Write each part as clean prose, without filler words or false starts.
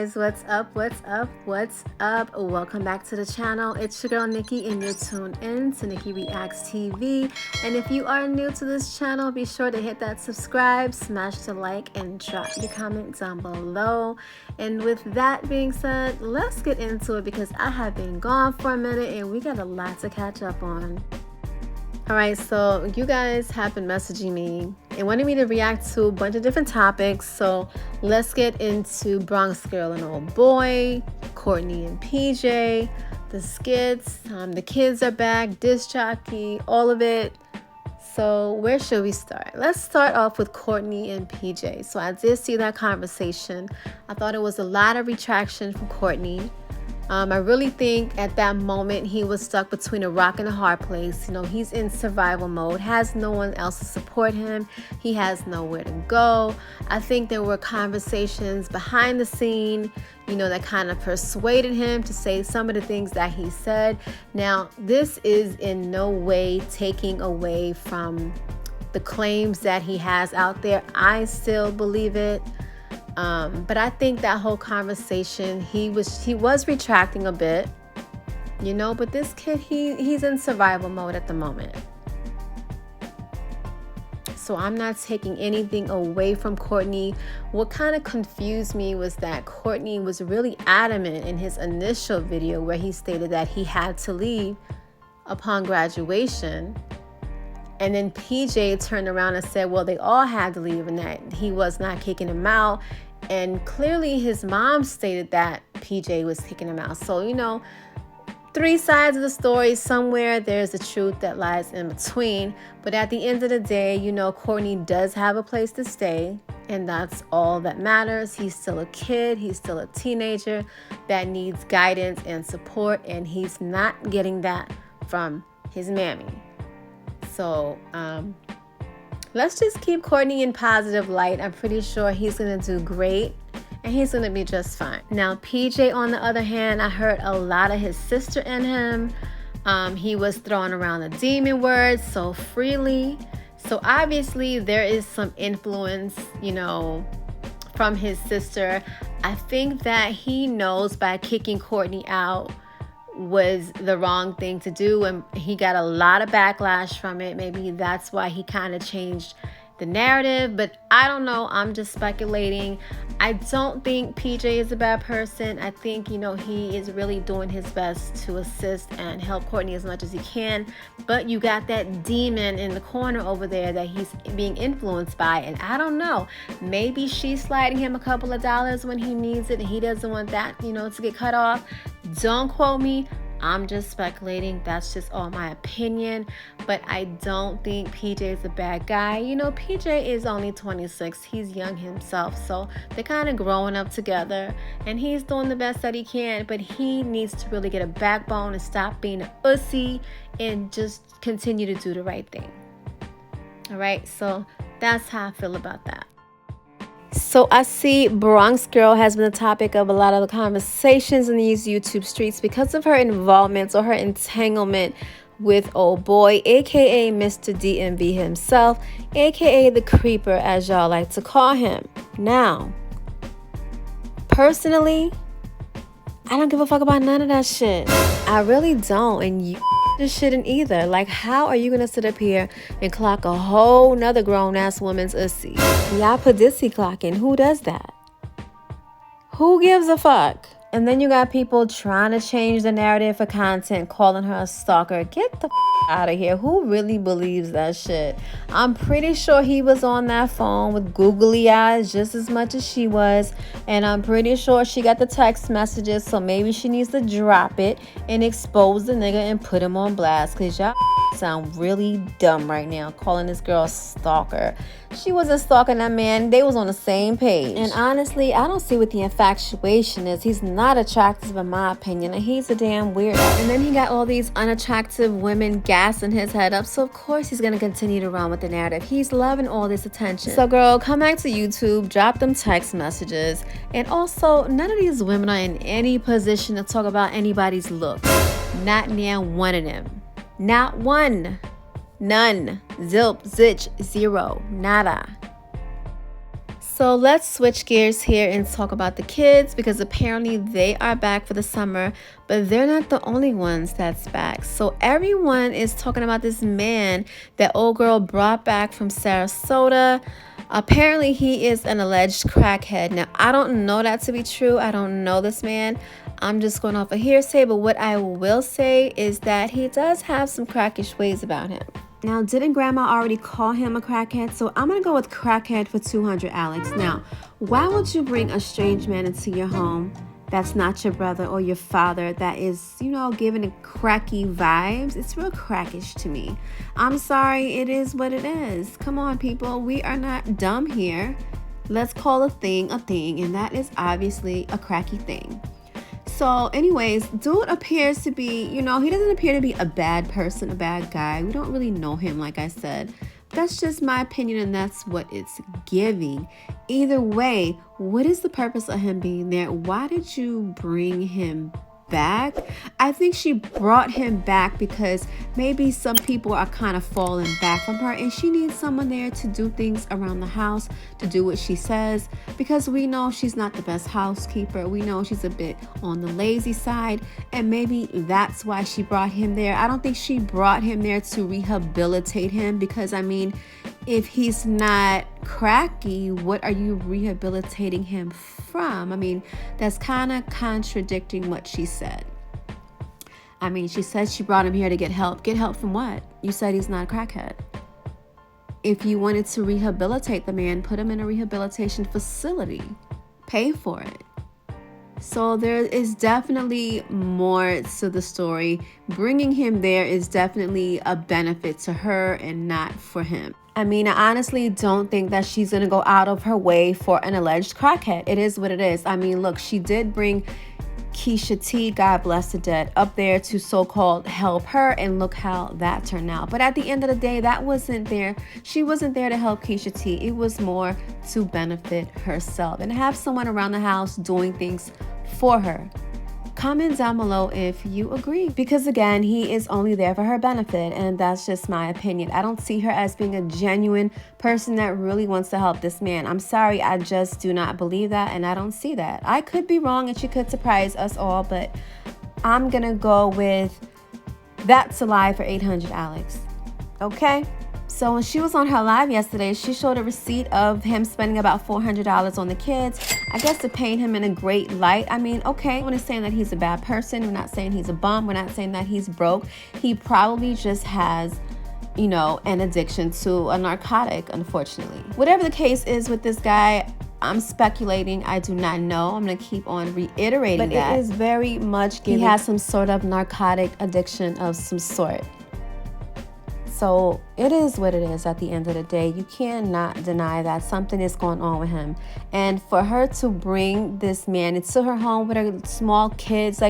guys, what's up? Welcome back to the channel. It's your girl Nikki and you're tuned in to Nikki Reacts TV. And if you are new to this channel, be sure to hit that subscribe, smash the like, and drop your comment down below. And with that being said, let's get into it because I have been gone for a minute and we got a lot to catch up on. Alright, so you guys have been messaging me and wanting me to react to a bunch of different topics. So let's get into Bronx Girl and Old Boy, Courtney and PJ, the skits, the kids are back, disc jockey, all of it. So where should we start? Let's start off with Courtney and PJ. So I did see that conversation. I thought it was a lot of retraction from Courtney. I really think at that moment he was stuck between a rock and a hard place. You know, he's in survival mode, has no one else to support him. He has nowhere to go. I think there were conversations behind the scene, you know, that kind of persuaded him to say some of the things that he said. Now, this is in no way taking away from the claims that he has out there. I still believe it. But I think that whole conversation, he was retracting a bit, you know, but this kid, he's in survival mode at the moment. So I'm not taking anything away from Courtney. What kind of confused me was that Courtney was really adamant in his initial video where he stated that he had to leave upon graduation. And then PJ turned around and said, well, they all had to leave and that he was not kicking him out. And clearly his mom stated that PJ was kicking him out. So, you know, three sides of the story. Somewhere there's a truth that lies in between. But at the end of the day, you know, Courtney does have a place to stay. And that's all that matters. He's still a kid. He's still a teenager that needs guidance and support. And he's not getting that from his mammy. So, let's just keep Courtney in positive light. I'm pretty sure he's going to do great and he's going to be just fine. Now, PJ, on the other hand, I heard a lot of his sister in him. He was throwing around the demon words so freely. So obviously there is some influence, you know, from his sister. I think that he knows by kicking Courtney out was the wrong thing to do, and he got a lot of backlash from it. Maybe that's why he kind of changed the narrative, but I don't know. I'm just speculating. I don't think PJ is a bad person. I think, you know, he is really doing his best to assist and help Courtney as much as he can, but you got that demon in the corner over there that he's being influenced by, and I don't know, maybe she's sliding him a couple of dollars when he needs it and he doesn't want that, you know, to get cut off. Don't quote me. I'm just speculating. That's just all my opinion. But I don't think PJ is a bad guy. You know, PJ is only 26. He's young himself. So they're kind of growing up together. And he's doing the best that he can. But he needs to really get a backbone and stop being a pussy and just continue to do the right thing. All right. So that's how I feel about that. So I see Bronx Girl has been the topic of a lot of the conversations in these YouTube streets because of her involvement or her entanglement with Old Boy, aka Mr. DMV himself, aka the Creeper, as y'all like to call him. Now, personally, I don't give a fuck about none of that shit. I really don't, and you just shouldn't either. Like, how are you gonna sit up here and clock a whole nother grown-ass woman's ussy? Y'all put dissy clocking. Who does that? Who gives a fuck? And then you got people trying to change the narrative for content, calling her a stalker. Get the out of here. Who really believes that shit? I'm pretty sure he was on that phone with googly eyes just as much as she was. And I'm pretty sure she got the text messages. So maybe she needs to drop it and expose the nigga and put him on blast. Because y'all sound really dumb right now calling this girl a stalker. She wasn't stalking that man. They was on the same page. And honestly, I don't see what the infatuation is. He's not attractive in my opinion, and he's a damn weirdo. And then he got all these unattractive women gassing his head up, so of course he's gonna continue to run with the narrative. He's loving all this attention. So girl, come back to YouTube, drop them text messages. And also, none of these women are in any position to talk about anybody's looks. Not near one of them. Not one. None. Zilp, zitch, zero. Nada. So let's switch gears here and talk about the kids, because apparently they are back for the summer, but they're not the only ones that's back. So everyone is talking about this man that old girl brought back from Sarasota. Apparently he is an alleged crackhead. Now, I don't know that to be true. I don't know this man. I'm just going off a hearsay, but what I will say is that he does have some crackish ways about him. Now, didn't grandma already call him a crackhead? So I'm going to go with crackhead for 200, Alex. Now, why would you bring a strange man into your home that's not your brother or your father, that is, giving it cracky vibes? It's real crackish to me. I'm sorry, it is what it is. Come on, people. We are not dumb here. Let's call a thing, and that is obviously a cracky thing. So anyways, dude appears to be, he doesn't appear to be a bad person, a bad guy. We don't really know him, like I said. That's just my opinion, and that's what it's giving. Either way, what is the purpose of him being there? Why did you bring him back? I think she brought him back because maybe some people are kind of falling back from her, and she needs someone there to do things around the house, to do what she says, because we know she's not the best housekeeper. We know she's a bit on the lazy side, and maybe that's why she brought him there. I don't think she brought him there to rehabilitate him, because if he's not cracky, what are you rehabilitating him from? That's kind of contradicting what she said. She said she brought him here to get help. Get help from what? You said he's not a crackhead. If you wanted to rehabilitate the man, put him in a rehabilitation facility. Pay for it. So there is definitely more to the story. Bringing him there is definitely a benefit to her and not for him. I honestly don't think that she's going to go out of her way for an alleged crackhead. It is what it is. Look, she did bring Kishatea, God bless the dead, up there to so-called help her, and look how that turned out. But at the end of the day, that wasn't there. She wasn't there to help Kishatea. It was more to benefit herself and have someone around the house doing things for her. Comment down below if you agree, because again, he is only there for her benefit, and that's just my opinion. I don't see her as being a genuine person that really wants to help this man. I'm sorry, I just do not believe that, and I don't see that. I could be wrong, and she could surprise us all, but I'm gonna go with that's a lie for 800, Alex. Okay? So when she was on her live yesterday, she showed a receipt of him spending about $400 on the kids. I guess to paint him in a great light. Okay, we're not saying that he's a bad person. We're not saying he's a bum. We're not saying that he's broke. He probably just has, an addiction to a narcotic, unfortunately. Whatever the case is with this guy, I'm speculating. I do not know. I'm going to keep on reiterating that. But it is very much giving. He has some sort of narcotic addiction of some sort. So it is what it is at the end of the day. You cannot deny that something is going on with him. And for her to bring this man into her home with her small kids,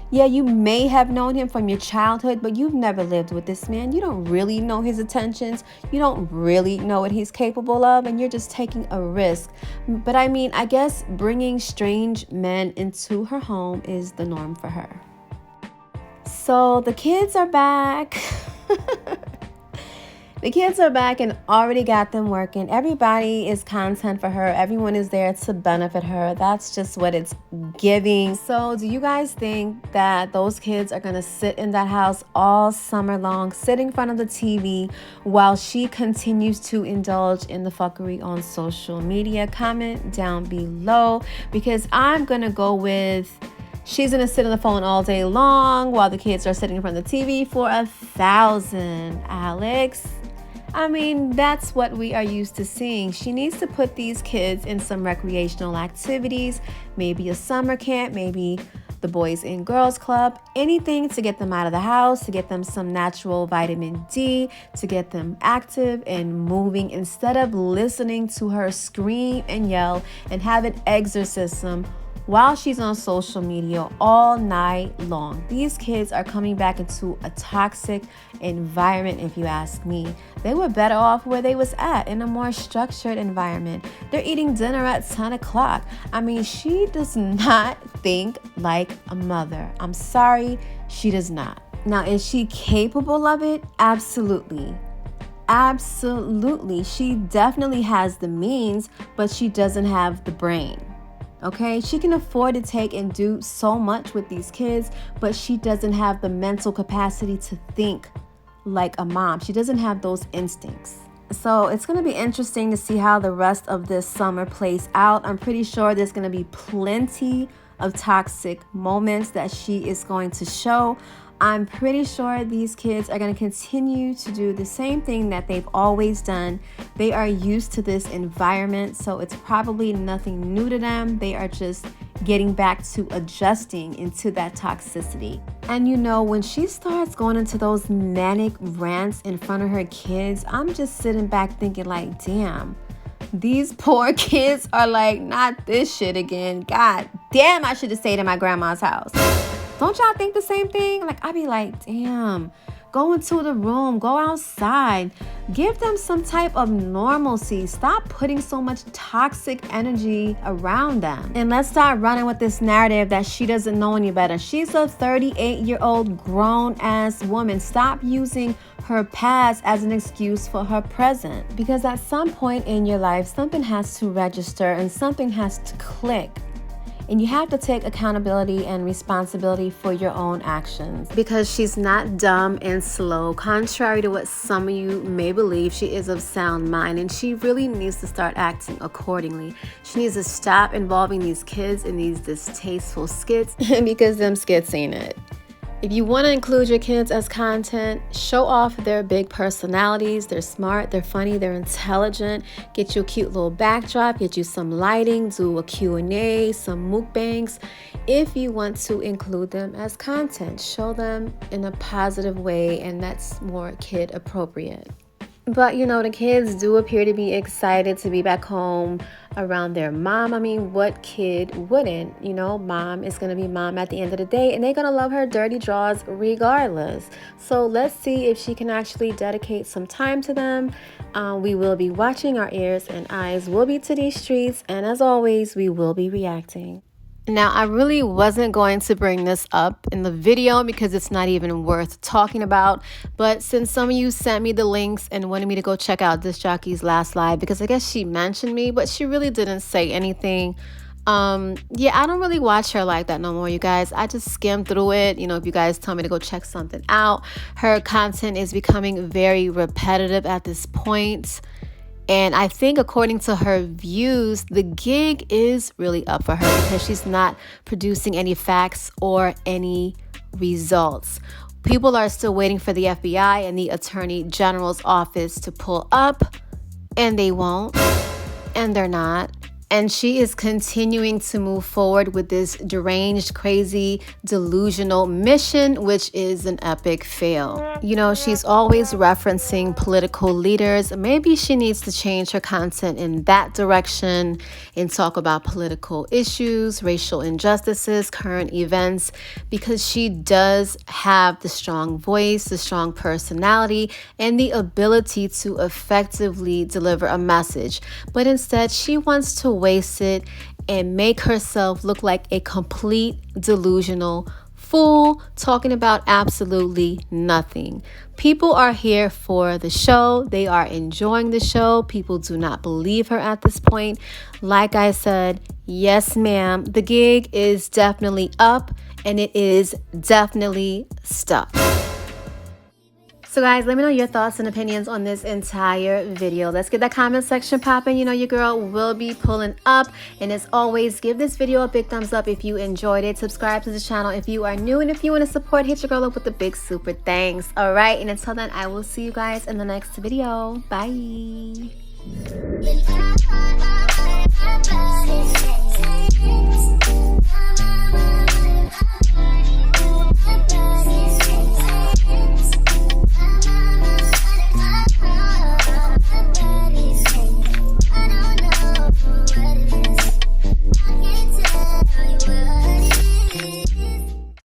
yeah, you may have known him from your childhood, but you've never lived with this man. You don't really know his intentions. You don't really know what he's capable of, and you're just taking a risk. But I guess bringing strange men into her home is the norm for her. So the kids are back. The kids are back and already got them working. Everybody is content for her. Everyone is there to benefit her. That's just what it's giving. So do you guys think that those kids are going to sit in that house all summer long, sit in front of the TV while she continues to indulge in the fuckery on social media? Comment down below, because I'm going to go with she's going to sit on the phone all day long while the kids are sitting in front of the TV for 1,000, Alex. That's what we are used to seeing. She needs to put these kids in some recreational activities, maybe a summer camp, maybe the Boys and Girls Club, anything to get them out of the house, to get them some natural vitamin D, to get them active and moving, instead of listening to her scream and yell and have an exorcism while she's on social media all night long. These kids are coming back into a toxic environment, if you ask me. They were better off where they was at, in a more structured environment. They're eating dinner at 10 o'clock. She does not think like a mother. I'm sorry, she does not. Now, is she capable of it? Absolutely. Absolutely. She definitely has the means, but she doesn't have the brain. Okay, she can afford to take and do so much with these kids, but she doesn't have the mental capacity to think like a mom. She doesn't have those instincts. So it's going to be interesting to see how the rest of this summer plays out. I'm pretty sure there's going to be plenty of toxic moments that she is going to show. I'm pretty sure these kids are going to continue to do the same thing that they've always done. They are used to this environment, so it's probably nothing new to them. They are just getting back to adjusting into that toxicity. And you know, when she starts going into those manic rants in front of her kids, I'm just sitting back thinking like, damn, these poor kids are like, not this shit again. God damn, I should have stayed in my grandma's house. Don't y'all think the same thing? Like, I be like, damn, go into the room, go outside, give them some type of normalcy. Stop putting so much toxic energy around them. And let's start running with this narrative that she doesn't know any better. She's a 38-year-old grown-ass woman. Stop using her past as an excuse for her present. Because at some point in your life, something has to register and something has to click. And you have to take accountability and responsibility for your own actions. Because she's not dumb and slow. Contrary to what some of you may believe, she is of sound mind, and she really needs to start acting accordingly. She needs to stop involving these kids in these distasteful skits because them skits ain't it. If you want to include your kids as content, show off their big personalities. They're smart, they're funny, they're intelligent. Get you a cute little backdrop, get you some lighting, do a Q&A, some mukbangs. If you want to include them as content, show them in a positive way, and that's more kid appropriate. But you know, the kids do appear to be excited to be back home around their mom. I mean, what kid wouldn't? You know, mom is going to be mom at the end of the day, and they're going to love her dirty draws regardless. So let's see if she can actually dedicate some time to them. We will be watching. Our ears and eyes will be to these streets, and as always, we will be reacting. Now, I really wasn't going to bring this up in the video because it's not even worth talking about. But since some of you sent me the links and wanted me to go check out Disc Jockey's last live, because I guess she mentioned me, but she really didn't say anything. Yeah, I don't really watch her like that no more, you guys. I just skim through it. You know, if you guys tell me to go check something out, her content is becoming very repetitive at this point. And I think according to her views, the gig is really up for her because she's not producing any facts or any results. People are still waiting for the FBI and the Attorney General's office to pull up, and they won't, and they're not. And she is continuing to move forward with this deranged, crazy, delusional mission, which is an epic fail. You know, she's always referencing political leaders. Maybe she needs to change her content in that direction and talk about political issues, racial injustices, current events, because she does have the strong voice, the strong personality, and the ability to effectively deliver a message. But instead, she wants to waste it and make herself look like a complete delusional fool talking about absolutely nothing. People are here for the show. They are enjoying the show. People do not believe her at this point. Like I said, yes, ma'am, the gig is definitely up and it is definitely stuck. So guys, let me know your thoughts and opinions on this entire video. Let's get that comment section popping. You know your girl will be pulling up. And as always, give this video a big thumbs up if you enjoyed it. Subscribe to the channel if you are new. And if you want to support, hit your girl up with the big super thanks. All right. And until then, I will see you guys in the next video. Bye.